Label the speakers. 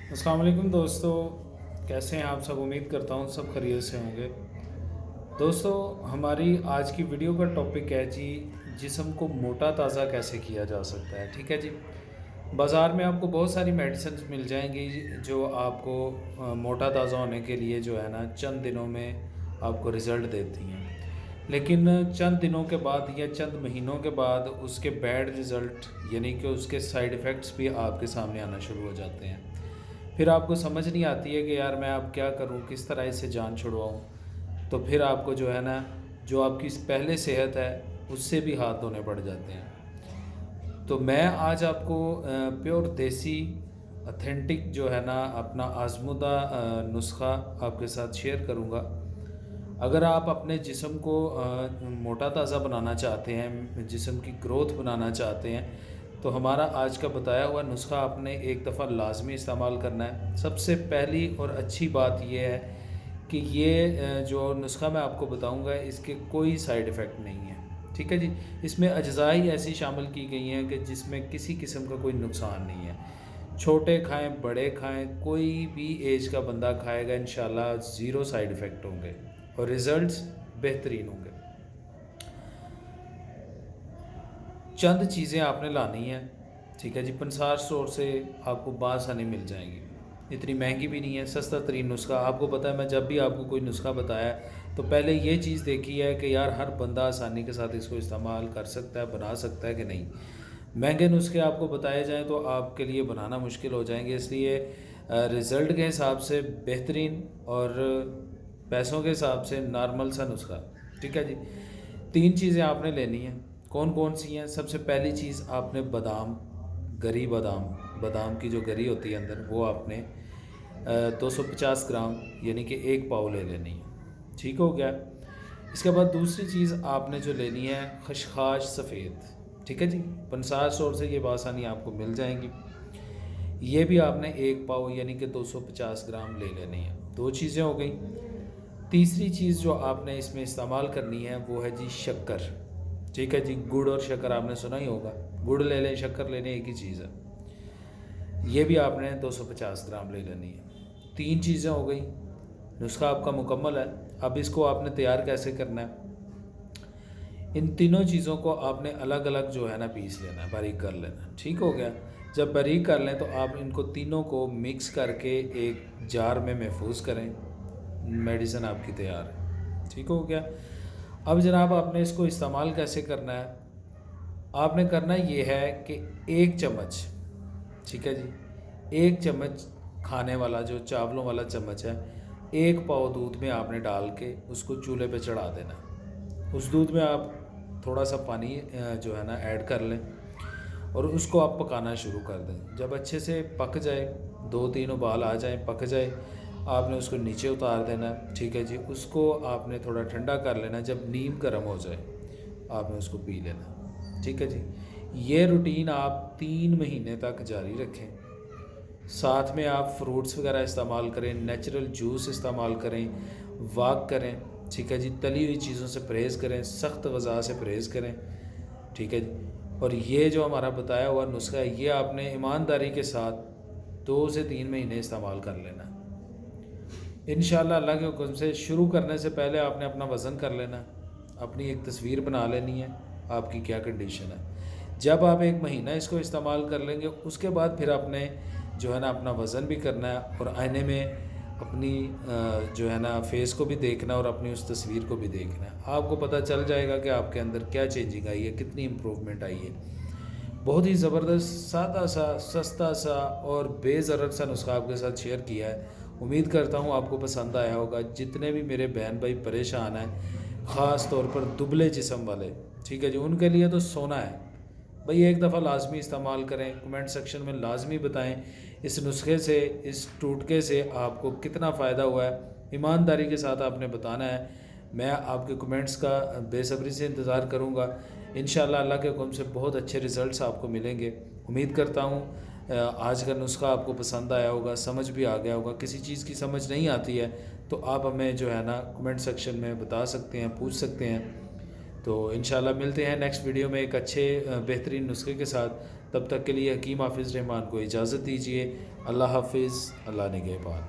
Speaker 1: अस्सलाम वालेकुम दोस्तों, कैसे हैं आप सब। उम्मीद करता हूँ सब खैरियत से होंगे। दोस्तों, हमारी आज की वीडियो का टॉपिक है जी, जिस्म को मोटा ताज़ा कैसे किया जा सकता है। ठीक है जी। बाज़ार में आपको बहुत सारी मेडिसिन मिल जाएंगी जो आपको मोटा ताज़ा होने के लिए जो है ना चंद दिनों में आपको रिज़ल्ट देती हैं। लेकिन चंद दिनों के बाद या चंद महीनों के बाद उसके बैड रिज़ल्ट यानी कि उसके साइड इफ़ेक्ट्स भी आपके सामने आना शुरू हो जाते हैं। फिर आपको समझ नहीं आती है कि यार मैं अब क्या करूं, किस तरह इससे जान छुड़वाऊं। तो फिर आपको जो है ना, जो आपकी पहले सेहत है उससे भी हाथ धोने पड़ जाते हैं। तो मैं आज आपको प्योर देसी ऑथेंटिक जो है ना अपना आजमुदा नुस्खा आपके साथ शेयर करूंगा। अगर आप अपने जिस्म को मोटा ताज़ा बनाना चाहते हैं, जिस्म की ग्रोथ बनाना चाहते हैं, तो हमारा आज का बताया हुआ नुस्खा आपने एक दफ़ा लाजमी इस्तेमाल करना है। सबसे पहली और अच्छी बात यह है कि ये जो नुस्खा मैं आपको बताऊंगा इसके कोई साइड इफ़ेक्ट नहीं है। ठीक है जी। इसमें अज्जा ही ऐसी शामिल की गई हैं कि जिसमें किसी किस्म का कोई नुकसान नहीं है। छोटे खाएं, बड़े खाएं, कोई भी एज का बंदा खाएगा इंशाल्लाह ज़ीरो साइड इफ़ेक्ट होंगे और रिज़ल्ट्स बेहतरीन होंगे। चंद चीज़ें आपने लानी हैं। ठीक है जी। पंसार स्टोर से आपको बासानी मिल जाएंगी, इतनी महंगी भी नहीं है, सस्ता तरीन नुस्खा। आपको पता है मैं जब भी आपको कोई नुस्खा बताया तो पहले ये चीज़ देखी है कि यार हर बंदा आसानी के साथ इसको इस्तेमाल कर सकता है, बना सकता है कि नहीं। महंगे नुस्खे आपको बताए जाएँ तो आपके लिए बनाना मुश्किल हो जाएंगे, इसलिए रिज़ल्ट के हिसाब से बेहतरीन और पैसों के हिसाब से नॉर्मल सा नुस्खा। ठीक है जी। तीन चीज़ें आपने लेनी हैं। कौन कौन सी हैं? सबसे पहली चीज़ आपने बादाम, गरी बादाम, बादाम की जो गरी होती है अंदर, वो आपने 250 ग्राम यानी कि एक पाव ले लेनी है। ठीक हो गया। इसके बाद दूसरी चीज़ आपने जो लेनी है खशखाश सफ़ेद। ठीक है जी। पंसार स्टोर से ये बासानी आपको मिल जाएंगी। ये भी आपने एक पाव यानी कि 250 ग्राम ले लेनी है। दो चीज़ें हो गई। तीसरी चीज़ जो आपने इसमें इस्तेमाल करनी है वो है जी शक्कर। ठीक है जी। गुड़ और शक्कर आपने सुना ही होगा, गुड़ ले लें, शक्कर ले लें, एक ही चीज़ है। ये भी आपने 250 ग्राम ले लेनी है। तीन चीज़ें हो गई, नुस्खा आपका मुकम्मल है। अब इसको आपने तैयार कैसे करना है? इन तीनों चीज़ों को आपने अलग अलग जो है ना पीस लेना है, बारीक कर लेना है। ठीक हो गया। जब बारीक कर लें तो आप इनको तीनों को मिक्स करके एक जार में महफूज करें। मेडिसिन आपकी तैयार है। ठीक हो गया। अब जनाब आपने इसको इस्तेमाल कैसे करना है? आपने करना ये है कि एक चम्मच, ठीक है जी, एक चम्मच खाने वाला जो चावलों वाला चम्मच है, एक पाव दूध में आपने डाल के उसको चूल्हे पे चढ़ा देना। उस दूध में आप थोड़ा सा पानी जो है ना ऐड कर लें और उसको आप पकाना शुरू कर दें। जब अच्छे से पक जाए, दो तीन उबाल आ जाए, पक जाए, आपने उसको नीचे उतार देना। ठीक है जी। उसको आपने थोड़ा ठंडा कर लेना। जब नीम गर्म हो जाए आपने उसको पी लेना। ठीक है जी। ये रूटीन आप 3 महीने तक जारी रखें। साथ में आप फ्रूट्स वगैरह इस्तेमाल करें, नेचुरल जूस इस्तेमाल करें, वॉक करें। ठीक है जी। तली हुई चीज़ों से परहेज़ करें, सख्त ग़िज़ा से परहेज़ करें। ठीक है जी। और ये जो हमारा बताया हुआ नुस्खा है ये आपने ईमानदारी के साथ 2 से 3 महीने इस्तेमाल कर लेना। इंशाल्लाह अल्लाह के हुक्म से शुरू करने से पहले आपने अपना वज़न कर लेना, अपनी एक तस्वीर बना लेनी है आपकी क्या कंडीशन है। जब आप 1 महीना इसको इस्तेमाल कर लेंगे उसके बाद फिर आपने जो है ना अपना वज़न भी करना है और आईने में अपनी जो है ना फेस को भी देखना और अपनी उस तस्वीर को भी देखना है। आपको पता चल जाएगा कि आपके अंदर क्या चेंजिंग आई है, कितनी इम्प्रूवमेंट आई है। बहुत ही ज़बरदस्त, सादा सा, सस्ता सा और बेज़रर सा नुस्खा आपके साथ शेयर किया है। उम्मीद करता हूँ आपको पसंद आया होगा। जितने भी मेरे बहन भाई परेशान हैं, ख़ास तौर पर दुबले जिस्म वाले, ठीक है जी, उनके लिए तो सोना है भाई। एक दफ़ा लाजमी इस्तेमाल करें। कमेंट सेक्शन में लाजमी बताएं इस नुस्खे से, इस टूटके से आपको कितना फ़ायदा हुआ है। ईमानदारी के साथ आपने बताना है। मैं आपके कमेंट्स का बेसब्री से इंतज़ार करूँगा। इंशाल्लाह अल्लाह के हुक्म से बहुत अच्छे रिज़ल्ट्स आपको मिलेंगे। उम्मीद करता हूँ आज का नुस्खा आपको पसंद आया होगा, समझ भी आ गया होगा। किसी चीज़ की समझ नहीं आती है तो आप हमें जो है ना कमेंट सेक्शन में बता सकते हैं, पूछ सकते हैं। तो इंशाल्लाह मिलते हैं नेक्स्ट वीडियो में एक अच्छे बेहतरीन नुस्खे के साथ। तब तक के लिए हकीम हाफिज़ रहमान को इजाज़त दीजिए। अल्लाह हाफिज़, अल्लाह निगहबान।